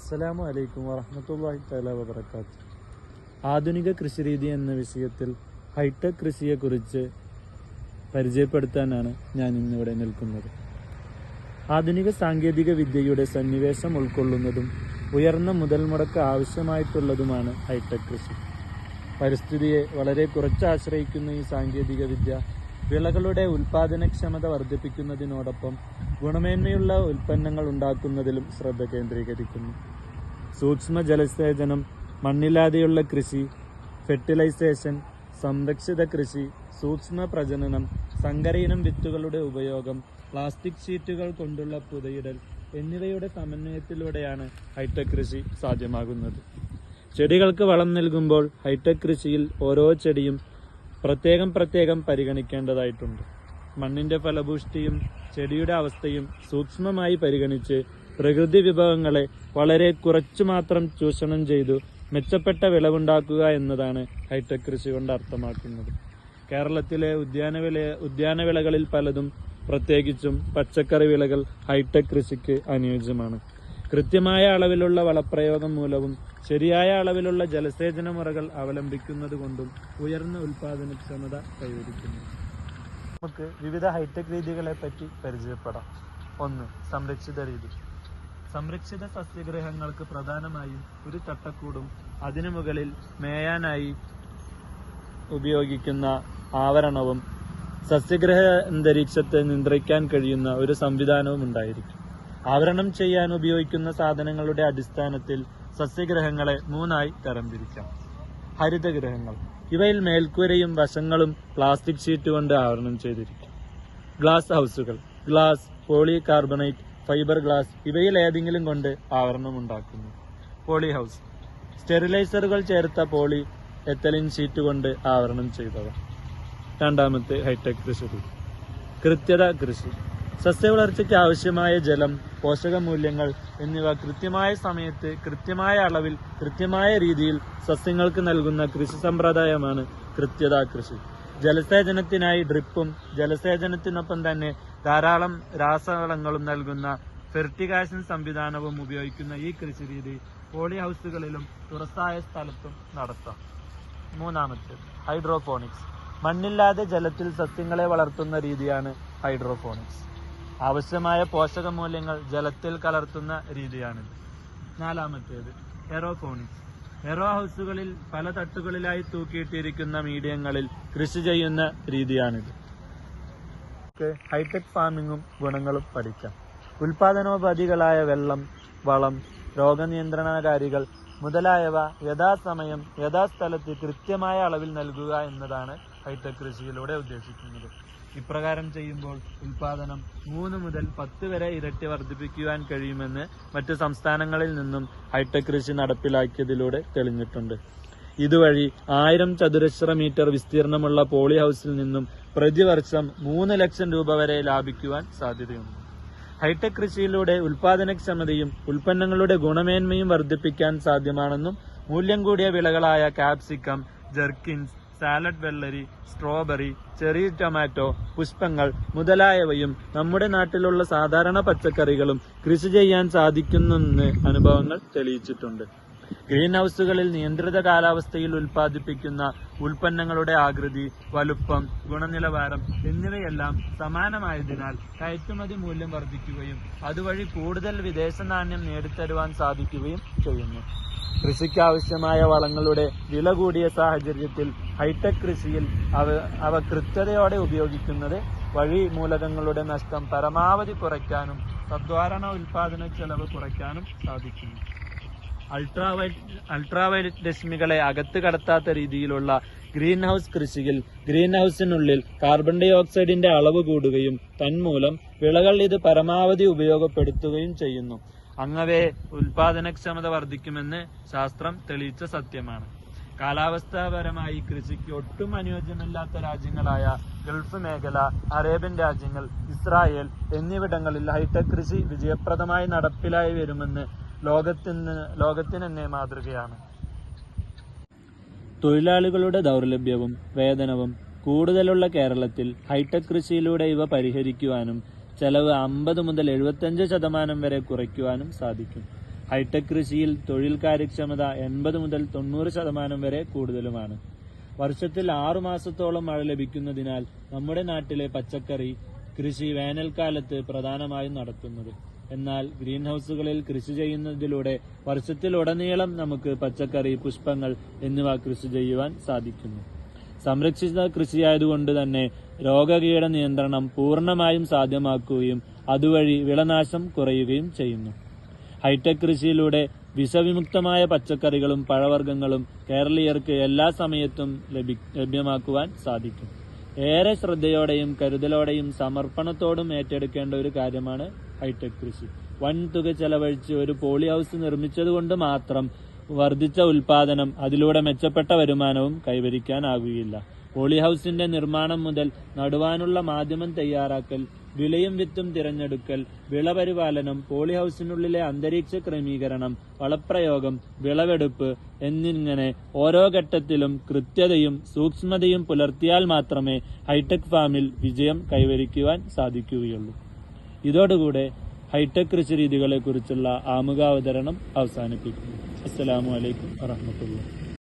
അസ്സലാമു അലൈക്കും വറഹ്മത്തുള്ളാഹി തആല വബറകാത്ത്. ആധുനിക കൃഷിരീതി എന്ന വിഷയത്തിൽ ഹൈടെക് കൃഷിയെക്കുറിച്ച് പരിചയപ്പെടുത്താനാണ് ഞാൻ ഇന്നിവിടെ നിൽക്കുന്നത്. ആധുനിക സാങ്കേതിക വിദ്യയുടെ സന്നിവേശം ഉൾക്കൊള്ളുന്നതും ഉയർന്ന മുതൽ മുടക്ക് ആവശ്യമായിട്ടുള്ളതുമാണ് ഹൈടെക് കൃഷി. പരിസ്ഥിതിയെ വളരെ കുറച്ച് ആശ്രയിക്കുന്ന ഈ സാങ്കേതിക വിദ്യ വിളകളുടെ ഉൽപാദനക്ഷമത വർദ്ധിപ്പിക്കുന്നതിനോടൊപ്പം ഗുണമേന്മയുള്ള ഉൽപ്പന്നങ്ങൾ ഉണ്ടാക്കുന്നതിലും ശ്രദ്ധ കേന്ദ്രീകരിക്കുന്നു. സൂക്ഷ്മ ജലസേചനം, മണ്ണില്ലാതെയുള്ള കൃഷി, ഫെർട്ടിലൈസേഷൻ, സംരക്ഷിത കൃഷി, സൂക്ഷ്മ പ്രജനനം, സങ്കരയിനം വിത്തുകളുടെ ഉപയോഗം, പ്ലാസ്റ്റിക് ഷീറ്റുകൾ കൊണ്ടുള്ള പുതയിടൽ എന്നിവയുടെ സമന്വയത്തിലൂടെയാണ് ഹൈടെക് കൃഷി സാധ്യമാകുന്നത്. ചെടികൾക്ക് വളം നൽകുമ്പോൾ ഹൈടെക് കൃഷിയിൽ ഓരോ ചെടിയും പ്രത്യേകം പരിഗണിക്കേണ്ടതായിട്ടുണ്ട്. മണ്ണിന്റെ ഫലഭൂഷ്ടിയും ചെടിയുടെ അവസ്ഥയും സൂക്ഷ്മമായി പരിഗണിച്ച് പ്രകൃതി വിഭവങ്ങളെ വളരെ കുറച്ചു മാത്രം ചൂഷണം ചെയ്തു മെച്ചപ്പെട്ട വിളവുണ്ടാക്കുക എന്നതാണ് ഹൈടെക് കൃഷി കൊണ്ട് അർത്ഥമാക്കുന്നത്. കേരളത്തിലെ ഉദ്യാനവിളകളിൽ പലതും, പ്രത്യേകിച്ചും പച്ചക്കറി വിളകൾ, ഹൈടെക് കൃഷിക്ക് അനുയോജ്യമാണ്. കൃത്യമായ അളവിലുള്ള വളപ്രയോഗം മൂലവും ശരിയായ അളവിലുള്ള ജലസേചന മുറകൾ അവലംബിക്കുന്നത് കൊണ്ടും ഉയർന്ന ഉൽപാദനക്ഷമത കൈവരിക്കുന്നു. നമുക്ക് വിവിധ ഹൈടെക് രീതികളെ പറ്റി പരിചയപ്പെടാം. 1. സംരക്ഷിത രീതി. സംരക്ഷിത സസ്യഗൃഹങ്ങൾക്ക് പ്രധാനമായും ഒരു ചട്ടക്കൂടും അതിനു മുകളിൽ മേയാനായി ഉപയോഗിക്കുന്ന ആവരണവും സസ്യഗൃഹ അന്തരീക്ഷത്തെ നിയന്ത്രിക്കാൻ കഴിയുന്ന ഒരു സംവിധാനവും ഉണ്ടായിരിക്കും. ആവരണം ചെയ്യാൻ ഉപയോഗിക്കുന്ന സാധനങ്ങളുടെ അടിസ്ഥാനത്തിൽ സസ്യഗൃഹങ്ങളെ 3 തരംതിരിക്കാം. ഹരിതഗൃഹങ്ങൾ. ഇവയിൽ മേൽക്കൂരയും വശങ്ങളും പ്ലാസ്റ്റിക് ഷീറ്റ് കൊണ്ട് ആവരണം ചെയ്തിരിക്കും. ഗ്ലാസ് ഹൗസുകൾ. ഗ്ലാസ്, പോളികാർബണേറ്റ്, ഫൈബർ ഗ്ലാസ് ഇവയിൽ ഏതെങ്കിലും കൊണ്ട് ആവരണം ഉണ്ടാക്കുന്നു. Poly house. സ്റ്റെറിലൈസറുകൾ ചേർത്ത പോളി എത്തലിൻ ഷീറ്റ് കൊണ്ട് ആവരണം ചെയ്തവ. 2. ഹൈടെക് കൃഷി രീതി. കൃത്യത കൃഷി. സസ്യവളർച്ചയ്ക്ക് ആവശ്യമായ ജലം, പോഷകമൂല്യങ്ങൾ എന്നിവ കൃത്യമായ സമയത്ത്, കൃത്യമായ അളവിൽ, കൃത്യമായ രീതിയിൽ സസ്യങ്ങൾക്ക് നൽകുന്ന കൃഷി സമ്പ്രദായമാണ് കൃത്യത കൃഷി. ജലസേചനത്തിനായി ഡ്രിപ്പും ജലസേചനത്തിനൊപ്പം തന്നെ ധാരാളം രാസവളങ്ങളും നൽകുന്ന ഫെർട്ടിഗേഷൻ സംവിധാനവും ഉപയോഗിക്കുന്ന ഈ കൃഷിരീതി പോളി ഹൗസുകളിലും തുറസായ സ്ഥലത്തും നടത്താം. 3. ഹൈഡ്രോപോണിക്സ്. മണ്ണില്ലാതെ ജലത്തിൽ സസ്യങ്ങളെ വളർത്തുന്ന രീതിയാണ് ഹൈഡ്രോപോണിക്സ്. ആവശ്യമായ പോഷകമൂല്യങ്ങൾ ജലത്തിൽ കലർത്തുന്ന രീതിയാണിത്. 4. എറോപോണിക്സ്. എറോ ഹൗസുകളിൽ പല തട്ടുകളിലായി തൂക്കിയിട്ടിരിക്കുന്ന മീഡിയങ്ങളിൽ കൃഷി ചെയ്യുന്ന രീതിയാണിത്. ഹൈടെക് ഫാമിങ്ങും ഗുണങ്ങളും പഠിക്കാം. ഉൽപാദനോപാധികളായ വെള്ളം, വളം, രോഗനിയന്ത്രണകാരികൾ മുതലായവ യഥാസമയം യഥാസ്ഥലത്ത് കൃത്യമായ അളവിൽ നൽകുക എന്നതാണ് ഹൈടെക് കൃഷിയിലൂടെ ഉദ്ദേശിക്കുന്നത്. ഇപ്രകാരം ചെയ്യുമ്പോൾ ഉൽപാദനം 3 മുതൽ 10 വരെ ഇരട്ടി വർദ്ധിപ്പിക്കുവാൻ കഴിയുമെന്ന് മറ്റ് സംസ്ഥാനങ്ങളിൽ നിന്നും ഹൈടെക് കൃഷി നടപ്പിലാക്കിയതിലൂടെ തെളിഞ്ഞിട്ടുണ്ട്. ഇതുവഴി 1000 ചതുരശ്ര മീറ്റർ വിസ്തീർണമുള്ള പോളി ഹൗസിൽ നിന്നും പ്രതിവർഷം 3 ലക്ഷം രൂപ വരെ ലാഭിക്കുവാൻ സാധ്യതയുണ്ട്. ഹൈടെക് കൃഷിയിലൂടെ ഉൽപാദനക്ഷമതയും ഉൽപ്പന്നങ്ങളുടെ ഗുണമേന്മയും വർദ്ധിപ്പിക്കാൻ സാധ്യമാണെന്നും മൂല്യം കൂടിയ വിളകളായ കാപ്സിക്കം, ജെർക്കിൻസ്, സാലഡ് വെള്ളരി, സ്ട്രോബെറി, ചെറി ടൊമാറ്റോ, പുഷ്പങ്ങൾ മുതലായവയും നമ്മുടെ നാട്ടിലുള്ള സാധാരണ പച്ചക്കറികളും കൃഷി ചെയ്യാൻ സാധിക്കുന്നെന്ന് അനുഭവങ്ങൾ തെളിയിച്ചിട്ടുണ്ട്. ഗ്രീൻ ഹൗസുകളിൽ നിയന്ത്രിത കാലാവസ്ഥയിൽ ഉൽപ്പാദിപ്പിക്കുന്ന ഉൽപ്പന്നങ്ങളുടെ ആകൃതി, വലുപ്പം, ഗുണനിലവാരം എന്നിവയെല്ലാം സമാനമായതിനാൽ കയറ്റുമതി മൂല്യം വർദ്ധിക്കുകയും അതുവഴി കൂടുതൽ വിദേശ നാണ്യം നേടിത്തരുവാൻ സാധിക്കുകയും ചെയ്യുന്നു. കൃഷിക്കാവശ്യമായ വളങ്ങളുടെ വില കൂടിയ സാഹചര്യത്തിൽ ഹൈടെക് കൃഷിയിൽ അവ കൃത്യതയോടെ ഉപയോഗിക്കുന്നത് വഴി മൂലകങ്ങളുടെ നഷ്ടം പരമാവധി കുറയ്ക്കാനും തദ്വാരണ ഉൽപാദന ചെലവ് കുറയ്ക്കാനും സാധിക്കുന്നു. അൾട്രാവയലറ്റ് രശ്മികളെ അകത്ത് കടത്താത്ത രീതിയിലുള്ള ഗ്രീൻ ഹൗസ് കൃഷിയിൽ ഗ്രീൻ ഹൗസിനുള്ളിൽ കാർബൺ ഡൈ ഓക്സൈഡിന്റെ അളവ് കൂടുകയും തന്മൂലം വിളകൾ ഇത് പരമാവധി ഉപയോഗപ്പെടുത്തുകയും ചെയ്യുന്നു. അങ്ങനെ ഉൽപാദനക്ഷമത വർദ്ധിക്കുമെന്ന് ശാസ്ത്രം തെളിയിച്ച സത്യമാണ്. കാലാവസ്ഥാപരമായി കൃഷിക്ക് ഒട്ടും അനുയോജ്യമല്ലാത്ത രാജ്യങ്ങളായ ഗൾഫ് മേഖല, അറേബ്യൻ രാജ്യങ്ങൾ, ഇസ്രായേൽ എന്നിവിടങ്ങളിൽ ഹൈടെക് കൃഷി വിജയപ്രദമായി നടപ്പിലായി വരുമെന്ന് ലോകത്തിന് തന്നെ മാതൃകയാണ്. തൊഴിലാളികളുടെ ദൗർലഭ്യവും വേതനവും കൂടുതലുള്ള കേരളത്തിൽ ഹൈടെക് കൃഷിയിലൂടെ ഇവ പരിഹരിക്കുവാനും ചെലവ് 50 മുതൽ 75% വരെ കുറയ്ക്കുവാനും സാധിക്കും. ഹൈടെക് കൃഷിയിൽ തൊഴിൽ കാര്യക്ഷമത 80 മുതൽ 90% വരെ കൂടുതലുമാണ്. വർഷത്തിൽ 6 മാസത്തോളം മഴ ലഭിക്കുന്നതിനാൽ നമ്മുടെ നാട്ടിലെ പച്ചക്കറി കൃഷി വേനൽക്കാലത്ത് പ്രധാനമായും നടത്തുന്നത്. എന്നാൽ ഗ്രീൻ ഹൌസുകളിൽ കൃഷി ചെയ്യുന്നതിലൂടെ വർഷത്തിലുടനീളം നമുക്ക് പച്ചക്കറി, പുഷ്പങ്ങൾ എന്നിവ കൃഷി ചെയ്യുവാൻ സാധിക്കുന്നു. സംരക്ഷിത കൃഷിയായതുകൊണ്ട് തന്നെ രോഗകീട നിയന്ത്രണം പൂർണ്ണമായും സാധ്യമാക്കുകയും അതുവഴി വിളനാശം കുറയുകയും ചെയ്യുന്നു. ഹൈടെക് കൃഷിയിലൂടെ വിഷവിമുക്തമായ പച്ചക്കറികളും പഴവർഗ്ഗങ്ങളും കേരളീയർക്ക് എല്ലാ സമയത്തും ലഭ്യമാക്കുവാൻ സാധിക്കും. ഏറെ ശ്രദ്ധയോടെയും കരുതലോടെയും സമർപ്പണത്തോടും ഏറ്റെടുക്കേണ്ട ഒരു കാര്യമാണ് ഹൈടെക് കൃഷി. വൻതുക ചെലവഴിച്ച് ഒരു പോളി ഹൌസ് നിർമ്മിച്ചതുകൊണ്ട് മാത്രം വർദ്ധിച്ച ഉൽപാദനം, അതിലൂടെ മെച്ചപ്പെട്ട വരുമാനവും കൈവരിക്കാനാകുകയില്ല. പോളി ഹൌസിന്റെ നിർമ്മാണം മുതൽ നടുവാനുള്ള മാധ്യമം തയ്യാറാക്കൽ, വിളയും വിത്തും തിരഞ്ഞെടുക്കൽ, വിളപരിപാലനം, പോളി ഹൌസിനുള്ളിലെ അന്തരീക്ഷ ക്രമീകരണം, വളപ്രയോഗം, വിളവെടുപ്പ് എന്നിങ്ങനെ ഓരോ ഘട്ടത്തിലും കൃത്യതയും സൂക്ഷ്മതയും പുലർത്തിയാൽ മാത്രമേ ഹൈടെക് ഫാമിൽ വിജയം കൈവരിക്കുവാൻ സാധിക്കുകയുള്ളൂ. ഇതോടുകൂടെ ഹൈടെക് കൃഷി രീതികളെക്കുറിച്ചുള്ള ആമുഖാവതരണം അവസാനിപ്പിക്കുന്നു. അസ്സലാമു അലൈക്കും വറഹ്മത്തുള്ളാഹി.